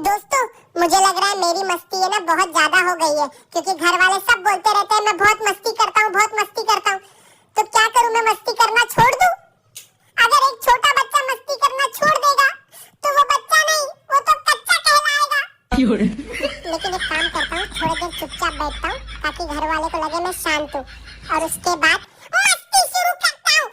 दोस्तों, मुझे लग रहा है मेरी मस्ती है ना बहुत ज्यादा हो गई है, क्योंकि घर वाले सब बोलते रहते हैं मैं बहुत मस्ती करता हूँ, बहुत मस्ती करता हूँ। तो क्या करूँ, मैं मस्ती करना छोड़ दूँ? अगर एक छोटा बच्चा मस्ती करना छोड़ देगा तो वो बच्चा नहीं, वो तो कच्चा कहलाएगा। लेकिन एक काम करता हूँ, थोड़ी देर चुपचाप बैठता हूँ ताकि घर वाले को लगे मैं शांत हूँ, और उसके बाद मस्ती शुरू करता हूँ।